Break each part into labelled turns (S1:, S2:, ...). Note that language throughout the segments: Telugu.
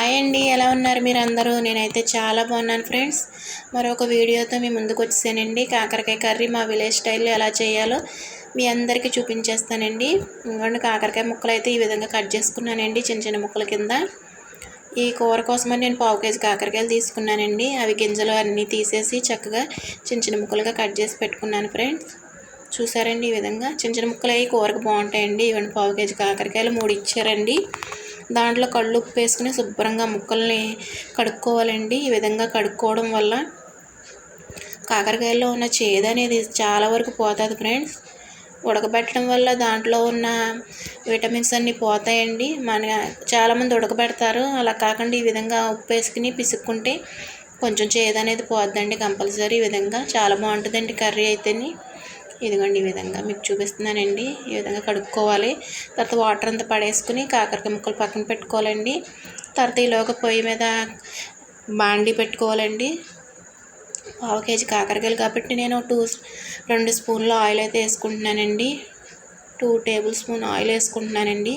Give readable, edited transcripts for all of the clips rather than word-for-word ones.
S1: హాయ్ అండి, ఎలా ఉన్నారు మీరు అందరూ? నేనైతే చాలా బాగున్నాను ఫ్రెండ్స్. మరొక వీడియోతో మీ ముందుకు వచ్చేసానండి. కాకరకాయ కర్రీ మా విలేజ్ స్టైల్లో ఎలా చేయాలో మీ అందరికీ చూపించేస్తానండి. ఇంకొండి కాకరకాయ ముక్కలు అయితే ఈ విధంగా కట్ చేసుకున్నానండి, చిన్న చిన్న ముక్కల కింద. ఈ కూర కోసమని నేను 1/2 కేజీ కాకరకాయలు తీసుకున్నానండి. అవి గింజలు అన్నీ తీసేసి చక్కగా చిన్న చిన్న ముక్కలుగా కట్ చేసి పెట్టుకున్నాను ఫ్రెండ్స్. చూసారండి, ఈ విధంగా చిన్న చిన్న ముక్కలు అవి కూరకు బాగుంటాయండి. ఇవన్నీ 1/2 కేజీ కాకరకాయలు 3 ఇచ్చారండి. దాంట్లో కళ్ళు ఉప్పు వేసుకుని శుభ్రంగా ముక్కల్ని కడుక్కోవాలండి. ఈ విధంగా కడుక్కోవడం వల్ల కాకరకాయల్లో ఉన్న చేదు అనేది చాలా వరకు పోతుంది ఫ్రెండ్స్. ఉడకబెట్టడం వల్ల దాంట్లో ఉన్న విటమిన్స్ అన్నీ పోతాయండి. చాలామంది ఉడకబెడతారు, అలా కాకుండా ఈ విధంగా ఉప్పు వేసుకుని పిసుక్కుంటే కొంచెం చేదు అనేది పోద్దండి కంపల్సరీ. ఈ విధంగా చాలా బాగుంటుందండి కర్రీ అయితేని. ఇదిగోండి, ఈ విధంగా మీకు చూపిస్తున్నానండి. ఈ విధంగా కడుక్కోవాలి. తర్వాత వాటర్ అంతా పడేసుకుని కాకరకాయ ముక్కలు పక్కన పెట్టుకోవాలండి. తర్వాత ఈలోగా పొయ్యి మీద బాండి పెట్టుకోవాలండి. 1/2 కేజీ కాకరకాయలు కాబట్టి నేను 2 స్పూన్ల ఆయిల్ అయితే వేసుకుంటున్నానండి. 2 టేబుల్ స్పూన్ ఆయిల్ వేసుకుంటున్నానండి.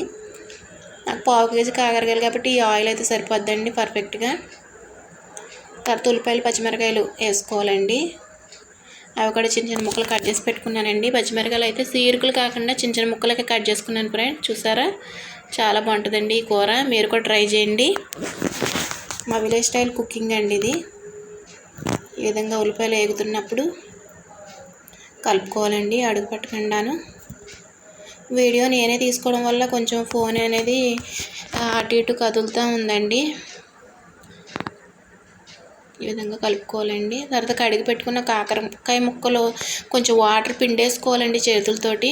S1: నాకు 1/2 కేజీ కాకరకాయలు కాబట్టి ఈ ఆయిల్ అయితే సరిపోద్దండి పర్ఫెక్ట్గా. తర్వాత ఉల్లిపాయలు పచ్చిమిరకాయలు వేసుకోవాలండి. అవి కూడా చిన్న చిన్న ముక్కలు కట్ చేసి పెట్టుకున్నానండి. పచ్చిమిరకాయలు అయితే సీరుకులు కాకుండా చిన్న చిన్న ముక్కలకి కట్ చేసుకున్నాను ఫ్రెండ్స్. చూసారా, చాలా బాగుంటుందండి ఈ కూర. మీరు కూడా ట్రై చేయండి. మా విలేజ్ స్టైల్ కుకింగ్ అండి ఇది. ఈ విధంగా ఉల్లిపాయలు వేగుతున్నప్పుడు కలుపుకోవాలండి, అడుగు పట్టకుండాను. వీడియో నేనే తీసుకోవడం వల్ల కొంచెం ఫోన్ అనేది అటు ఇటు కదులుతూ ఉందండి. ఈ విధంగా కలుపుకోవాలండి. తర్వాత కడిగి పెట్టుకున్న కాకరకాయ ముక్కలు కొంచెం వాటర్ పిండేసుకోవాలండి చేతులతోటి.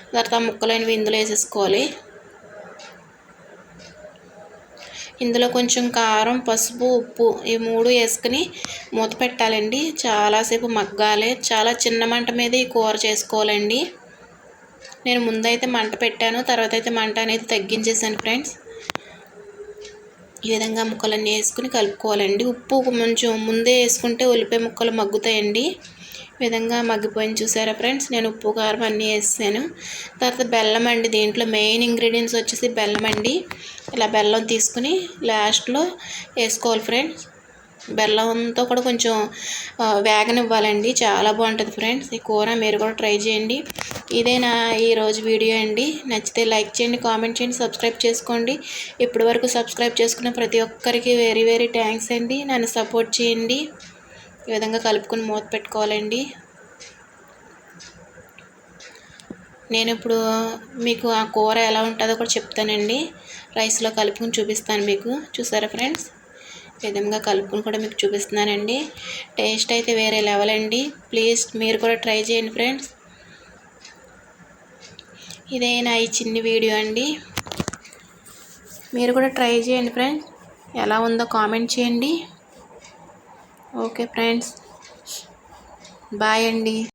S1: తర్వాత ఆ ముక్కలు అనేవి ఇందులో వేసేసుకోవాలి. ఇందులో కొంచెం కారం, పసుపు, ఉప్పు ఈ 3 వేసుకుని మూత పెట్టాలండి. చాలాసేపు మగ్గాలి. చాలా చిన్న మంట మీద ఈ కూర చేసుకోవాలండి. నేను ముందైతే మంట పెట్టాను, తర్వాత అయితే మంట అనేది తగ్గించేసాను ఫ్రెండ్స్. ఈ విధంగా ముక్కలన్నీ వేసుకుని కలుపుకోవాలండి. ఉప్పు కొంచెం ముందే వేసుకుంటే ఉల్లిపాయ ముక్కలు మగ్గుతాయండి. ఈ విధంగా మగ్గిపోయింది చూసారా ఫ్రెండ్స్. నేను ఉప్పు కారం అన్నీ వేసాను. తర్వాత బెల్లం అండి, దీంట్లో మెయిన్ ఇంగ్రీడియంట్స్ వచ్చేసి బెల్లం అండి. ఇలా బెల్లం తీసుకుని లాస్ట్లో వేసుకోవాలి ఫ్రెండ్స్. బెల్లంతో కూడా కొంచెం వేగనివ్వాలండి. చాలా బాగుంటుంది ఫ్రెండ్స్ ఈ కూర. మీరు కూడా ట్రై చేయండి. ఇదే నా ఈరోజు వీడియో అండి. నచ్చితే లైక్ చేయండి, కామెంట్ చేయండి, సబ్స్క్రైబ్ చేసుకోండి. ఇప్పటి వరకు సబ్స్క్రైబ్ చేసుకున్న ప్రతి ఒక్కరికి వెరీ వెరీ థ్యాంక్స్ అండి. నన్ను సపోర్ట్ చేయండి. ఈ విధంగా కలుపుకొని మూత పెట్టుకోవాలండి. నేను ఇప్పుడు మీకు ఆ కూర ఎలా ఉంటుందో కూడా చెప్తానండి. రైస్లో కలుపుకొని చూపిస్తాను మీకు. చూసారా ఫ్రెండ్స్, ఈ విధంగా కలుపుకొని కూడా మీకు చూపిస్తున్నానండి. టేస్ట్ అయితే వేరే లెవెల్ అండి. ప్లీజ్ మీరు కూడా ట్రై చేయండి ఫ్రెండ్స్. ఇదే నా ఈ చిన్న వీడియో అండి. మీరు కూడా ట్రై చేయండి ఫ్రెండ్స్. ఎలా ఉందో కామెంట్ చేయండి. ఓకే ఫ్రెండ్స్, బాయ్ అండి.